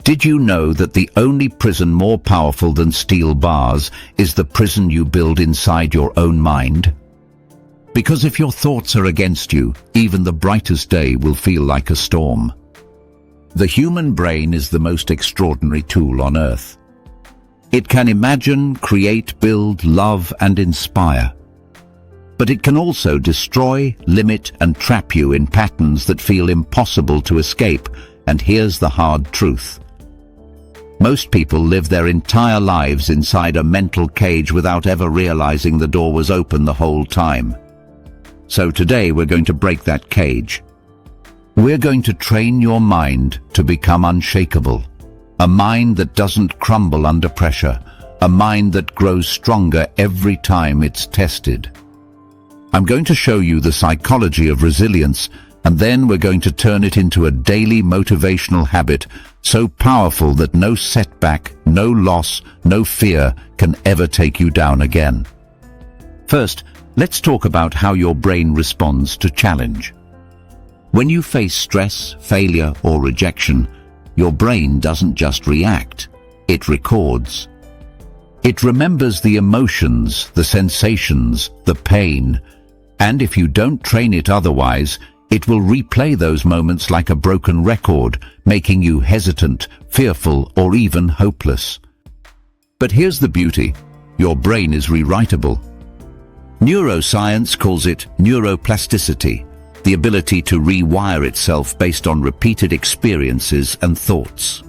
Did you know that the only prison more powerful than steel bars is the prison you build inside your own mind? Because if your thoughts are against you, even the brightest day will feel like a storm. The human brain is the most extraordinary tool on earth. It can imagine, create, build, love, and inspire. But it can also destroy, limit, and trap you in patterns that feel impossible to escape. And here's the hard truth. Most people live their entire lives inside a mental cage without ever realizing the door was open the whole time. So today we're going to break that cage. We're going to train your mind to become unshakable. A mind that doesn't crumble under pressure. A mind that grows stronger every time it's tested. I'm going to show you the psychology of resilience, and then we're going to turn it into a daily motivational habit so powerful that no setback, no loss, no fear can ever take you down again. First, let's talk about how your brain responds to challenge. When you face stress, failure, or rejection, your brain doesn't just react, it records. It remembers the emotions, the sensations, the pain, and if you don't train it otherwise, it will replay those moments like a broken record, making you hesitant, fearful, or even hopeless. But here's the beauty. Your brain is rewritable. Neuroscience calls it neuroplasticity, the ability to rewire itself based on repeated experiences and thoughts.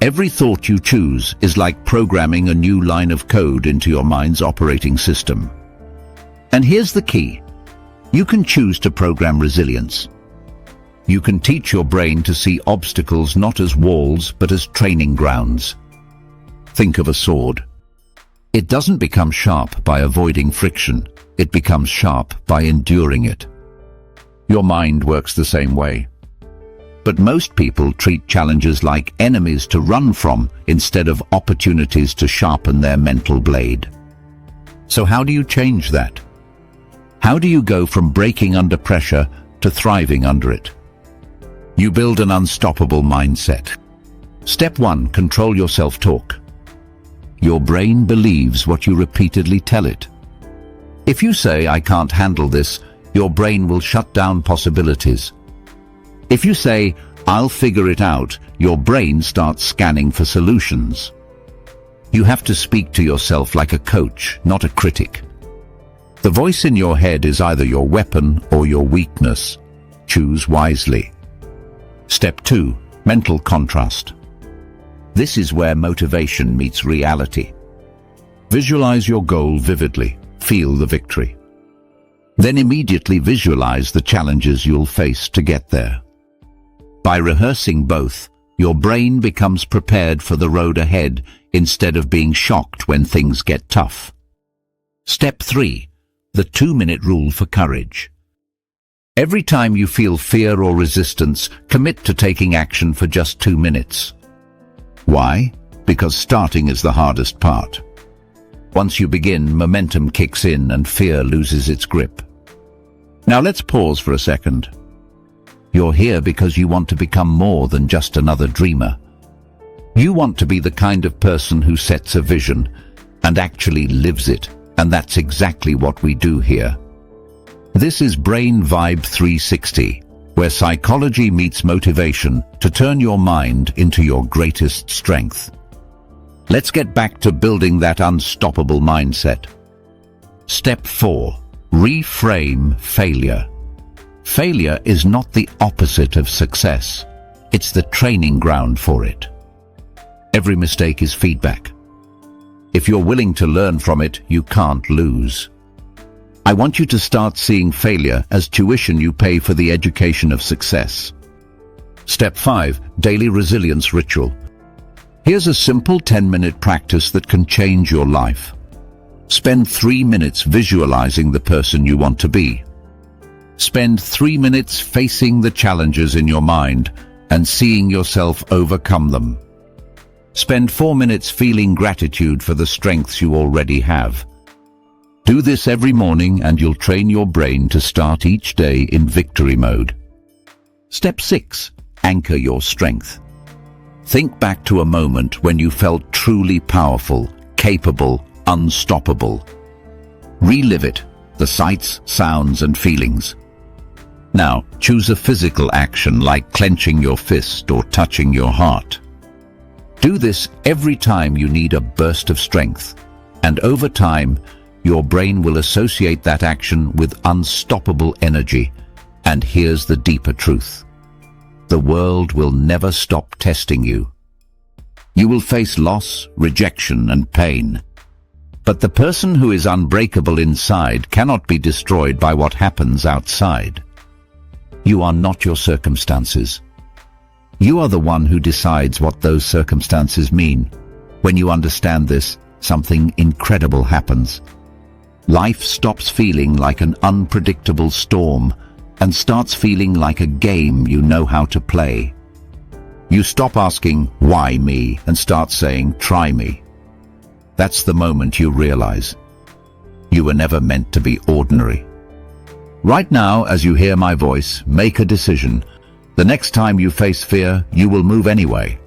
Every thought you choose is like programming a new line of code into your mind's operating system. And here's the key. You can choose to program resilience. You can teach your brain to see obstacles not as walls but as training grounds. Think of a sword. It doesn't become sharp by avoiding friction. It becomes sharp by enduring it. Your mind works the same way. But most people treat challenges like enemies to run from instead of opportunities to sharpen their mental blade. So how do you change that? How do you go from breaking under pressure to thriving under it? You build an unstoppable mindset. Step 1, control your self-talk. Your brain believes what you repeatedly tell it. If you say, "I can't handle this," your brain will shut down possibilities. If you say, "I'll figure it out," your brain starts scanning for solutions. You have to speak to yourself like a coach, not a critic. The voice in your head is either your weapon or your weakness. Choose wisely. Step 2, mental contrast. This is where motivation meets reality. Visualize your goal vividly. Feel the victory. Then immediately visualize the challenges you'll face to get there. By rehearsing both, your brain becomes prepared for the road ahead instead of being shocked when things get tough. Step 3, the 2-minute rule for courage. Every time you feel fear or resistance, commit to taking action for just 2 minutes. Why? Because starting is the hardest part. Once you begin, momentum kicks in and fear loses its grip. Now let's pause for a second. You're here because you want to become more than just another dreamer. You want to be the kind of person who sets a vision and actually lives it, and that's exactly what we do here. This is Brain Vibe 360, where psychology meets motivation to turn your mind into your greatest strength. Let's get back to building that unstoppable mindset. Step 4, reframe failure. Failure is not the opposite of success. It's the training ground for it. Every mistake is feedback. If you're willing to learn from it, you can't lose. I want you to start seeing failure as tuition you pay for the education of success. Step 5, daily resilience ritual. Here's a simple 10-minute practice that can change your life. Spend 3 minutes visualizing the person you want to be. Spend 3 minutes facing the challenges in your mind and seeing yourself overcome them. Spend 4 minutes feeling gratitude for the strengths you already have. Do this every morning and you'll train your brain to start each day in victory mode. Step 6, anchor your strength. Think back to a moment when you felt truly powerful, capable, unstoppable. Relive it, the sights, sounds, and feelings. Now, choose a physical action like clenching your fist or touching your heart. Do this every time you need a burst of strength, and over time, your brain will associate that action with unstoppable energy. And here's the deeper truth. The world will never stop testing you. You will face loss, rejection, and pain. But the person who is unbreakable inside cannot be destroyed by what happens outside. You are not your circumstances. You are the one who decides what those circumstances mean. When you understand this, something incredible happens. Life stops feeling like an unpredictable storm and starts feeling like a game you know how to play. You stop asking, "Why me?" and start saying, "Try me." That's the moment you realize you were never meant to be ordinary. Right now, as you hear my voice, make a decision. The next time you face fear, you will move anyway.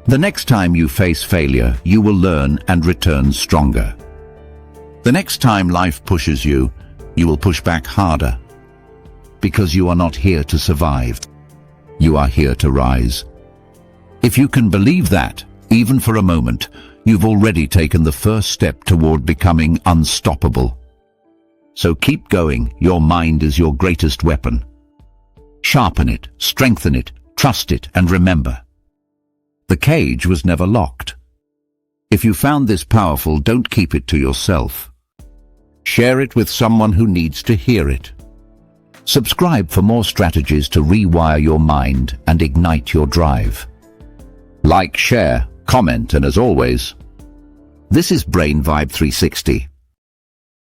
The next time you face failure, you will learn and return stronger. The next time life pushes you, you will push back harder. Because you are not here to survive. You are here to rise. If you can believe that, even for a moment, you've already taken the first step toward becoming unstoppable. So keep going. Your mind is your greatest weapon. Sharpen it, strengthen it, trust it, and remember, the cage was never locked. If you found this powerful, don't keep it to yourself. Share it with someone who needs to hear it. Subscribe for more strategies to rewire your mind and ignite your drive. Like, share, comment, and as always, this is Brain Vibe 360.